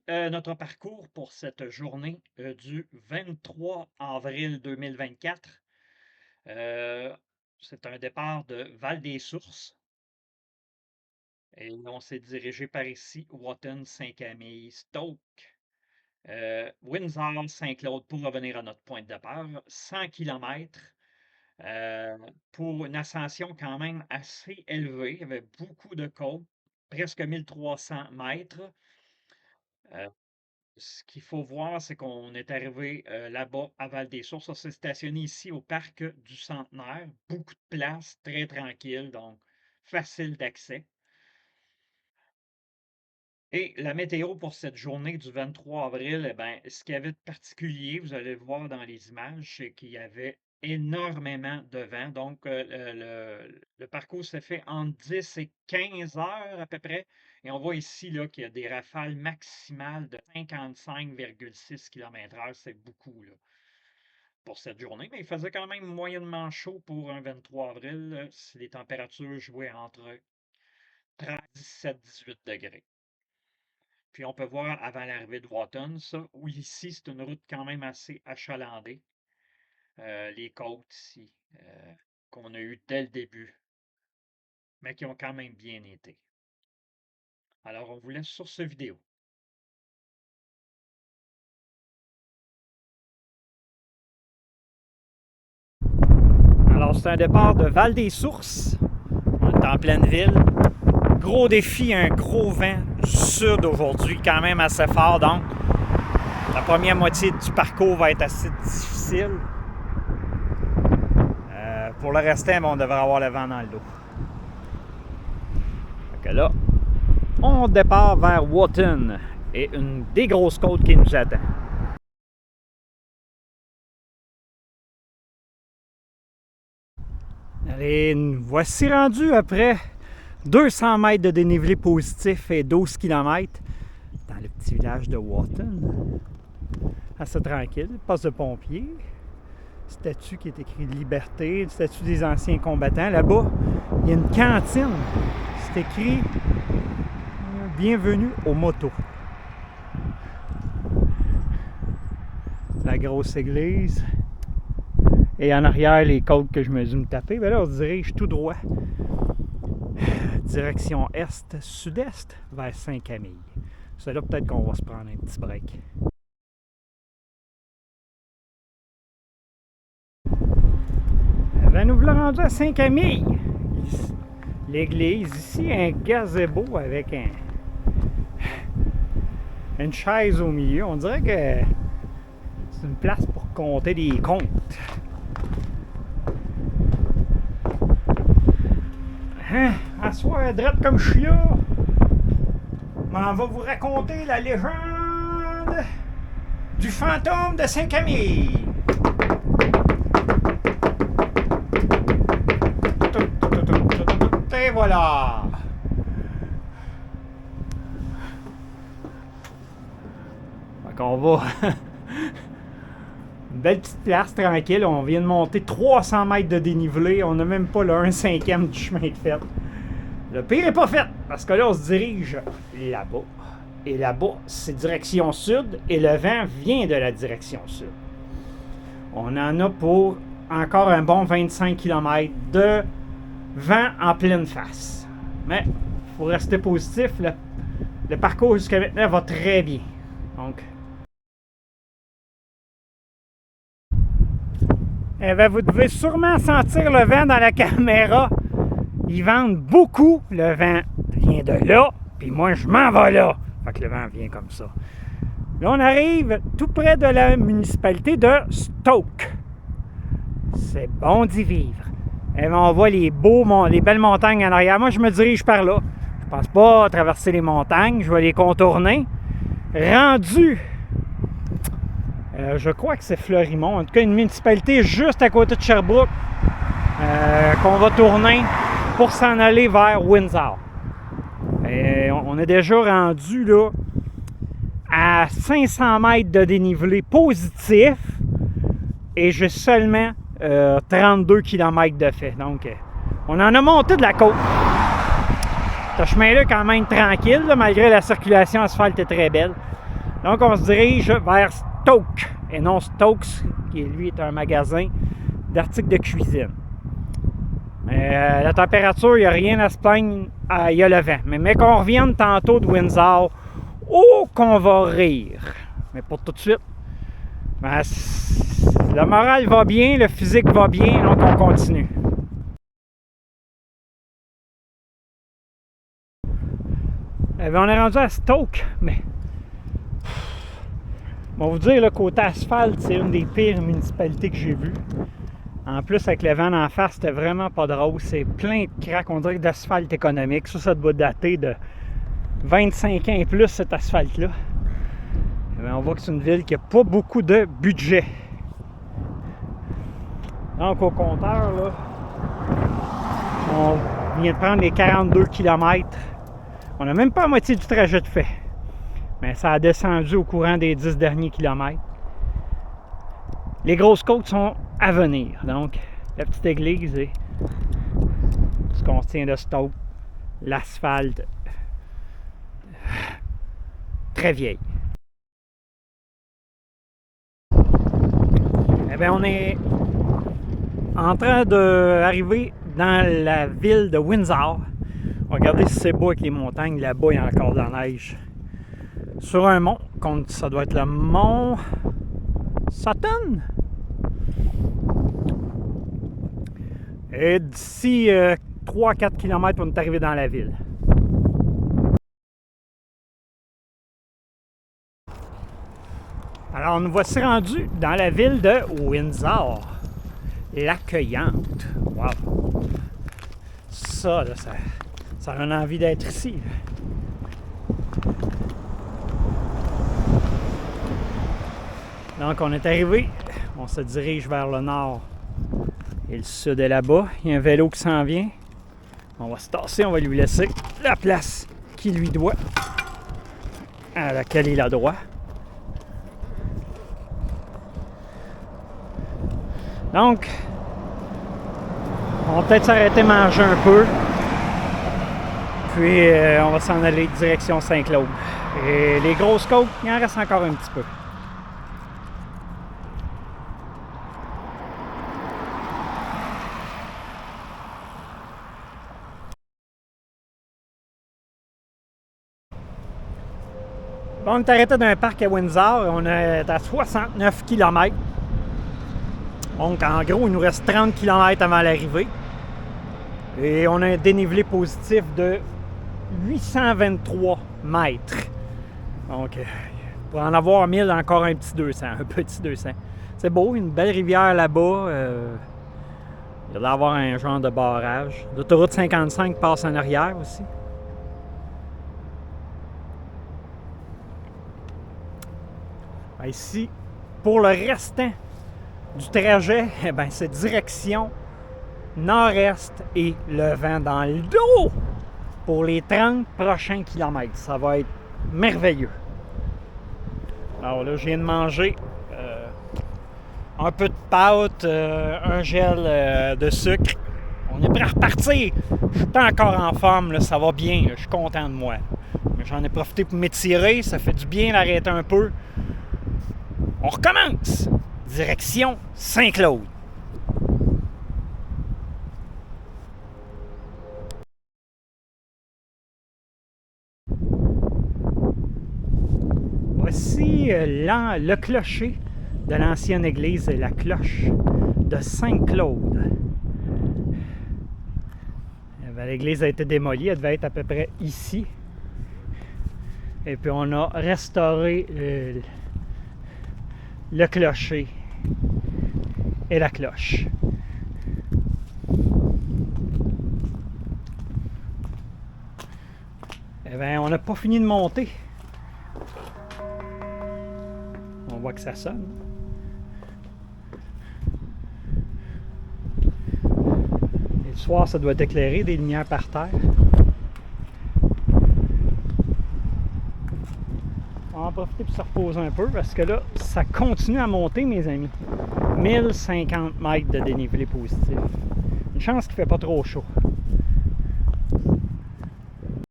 notre parcours pour cette journée du 23 avril 2024. Euh, c'est un départ de Val-des-Sources et on s'est dirigé par ici, Wotton, Saint-Camille, Stoke, Windsor, Saint-Claude pour revenir à notre point de départ. 100 km pour une ascension quand même assez élevée. Il y avait beaucoup de côtes, presque 1300 mètres. Euh, Ce qu'il faut voir, c'est qu'on est arrivé là-bas à Val-des-Sources. On s'est stationné ici au parc du Centenaire. Beaucoup de place, très tranquille, donc facile d'accès. Et la météo pour cette journée du 23 avril, eh bien, ce qu'il y avait de particulier, vous allez le voir dans les images, c'est qu'il y avait énormément de vent. Donc, le parcours s'est fait entre 10 et 15 heures à peu près. Et on voit ici là, qu'il y a des rafales maximales de 55,6 km/h. C'est beaucoup là, pour cette journée. Mais il faisait quand même moyennement chaud pour un 23 avril. Si les températures jouaient entre 17-18 degrés. Puis on peut voir avant l'arrivée de Wotton, ça, où ici, c'est une route quand même assez achalandée. Les côtes ici, qu'on a eues dès le début, mais qui ont quand même bien été. Alors, on vous laisse sur ce vidéo. Alors, c'est un départ de Val-des-Sources. On est en pleine ville. Gros défi, un gros vent du sud aujourd'hui, quand même assez fort. Donc, la première moitié du parcours va être assez difficile. Pour le restant, on devrait avoir le vent dans le dos. Donc là, on départ vers Wotton et une des grosses côtes qui nous attend. Allez, voici rendu après 200 mètres de dénivelé positif et 12 km dans le petit village de Wotton. Assez tranquille, poste de pompiers, statue qui est écrit Liberté, statue des anciens combattants. Là-bas, il y a une cantine. C'est écrit Bienvenue aux motos. La grosse église. Et en arrière, les côtes que je me suis tapé. Ben là, on se dirige tout droit. Direction est-sud-est vers Saint-Camille. C'est là peut-être qu'on va se prendre un petit break. Ben, nous voilà rendus à Saint-Camille. L'église, ici, un gazebo avec une chaise au milieu. On dirait que c'est une place pour compter des comptes. Hein? À soir, drette comme je suis là, on va vous raconter la légende du fantôme de Saint-Camille. Et voilà. Donc on va. Une belle petite place tranquille. On vient de monter 300 mètres de dénivelé. On n'a même pas le 1/5 du chemin de fait. Le pire n'est pas fait parce que là, on se dirige là-bas. Et là-bas, c'est direction sud et le vent vient de la direction sud. On en a pour encore un bon 25 km de vent en pleine face. Mais il faut rester positif. Le parcours jusqu'à maintenant va très bien. Donc, eh bien, vous devez sûrement sentir le vent dans la caméra. Ils vendent beaucoup. Le vent vient de là, puis moi, je m'en vais là. Fait que le vent vient comme ça. Là, on arrive tout près de la municipalité de Stoke. C'est bon d'y vivre. Et on voit les belles montagnes en arrière. Moi, je me dirige par là. Je pense pas traverser les montagnes. Je vais les contourner. Rendu, je crois que c'est Fleurimont. En tout cas, une municipalité juste à côté de Sherbrooke qu'on va tourner pour s'en aller vers Windsor. Et on est déjà rendu là à 500 mètres de dénivelé positif et j'ai seulement 32 km de fait. Donc, on en a monté de la côte. Ce chemin-là est quand même tranquille, là, malgré la circulation asphalte est très belle. Donc, on se dirige vers Stokes, et non Stokes, qui lui est un magasin d'articles de cuisine. La température, il n'y a rien à se plaindre, il y a le vent. Mais qu'on revienne tantôt de Windsor, oh qu'on va rire. Mais pour tout de suite, ben, le moral va bien, le physique va bien, donc on continue. On est rendu à Stokes, mais on va vous dire, le côté asphalte, c'est une des pires municipalités que j'ai vues. En plus, avec le vent en face, c'était vraiment pas drôle. C'est plein de craques, on dirait d'asphalte économique. Ça doit dater de 25 ans et plus, cet asphalte-là. On voit que c'est une ville qui n'a pas beaucoup de budget. Donc, au compteur, là, on vient de prendre les 42 km. On n'a même pas la moitié du trajet de fait. Mais ça a descendu au courant des 10 derniers kilomètres. Les grosses côtes sont à venir. Donc, la petite église et ce qu'on retient de Stokes, l'asphalte très vieille. Eh bien, on est en train d'arriver dans la ville de Windsor. Regardez si c'est beau avec les montagnes. Là-bas, il y a encore de la neige. Sur un mont, ça doit être le mont Sutton. Et d'ici 3-4 km, on est arrivé dans la ville. Alors, nous voici rendus dans la ville de Windsor. L'accueillante. Wow! Ça, là, ça donne envie d'être ici. Donc, on est arrivé. On se dirige vers le nord. Et le sud est là-bas. Il y a un vélo qui s'en vient. On va se tasser. On va lui laisser la place qu'il lui doit, à laquelle il a droit. Donc, on va peut-être s'arrêter manger un peu. Puis, on va s'en aller direction Saint-Claude. Et les grosses côtes, il en reste encore un petit peu. Bon, on est arrêté dans un parc à Windsor. On est à 69 km. Donc, en gros, il nous reste 30 km avant l'arrivée. Et on a un dénivelé positif de 823 mètres. Donc, pour en avoir 1000, encore un petit 200. Un petit 200. C'est beau, une belle rivière là-bas. Il doit y avoir un genre de barrage. L'autoroute 55 passe en arrière aussi. Ici, pour le restant du trajet, eh bien, c'est direction nord-est et le vent dans le dos pour les 30 prochains kilomètres. Ça va être merveilleux. Alors là, je viens de manger un peu de pâte, un gel de sucre. On est prêt à repartir. Je suis pas encore en forme, là, ça va bien, là, je suis content de moi. Mais j'en ai profité pour m'étirer, ça fait du bien d'arrêter un peu. On recommence! Direction Saint-Claude. Voici le clocher de l'ancienne église, la cloche de Saint-Claude. L'église a été démolie, elle devait être à peu près ici. Et puis on a restauré le clocher et la cloche. Eh bien, on n'a pas fini de monter. On voit que ça sonne. Et le soir, ça doit être éclairé, des lumières par terre. On va en profiter pour se reposer un peu parce que là, ça continue à monter, mes amis. 1050 mètres de dénivelé positif. Une chance qu'il ne fait pas trop chaud.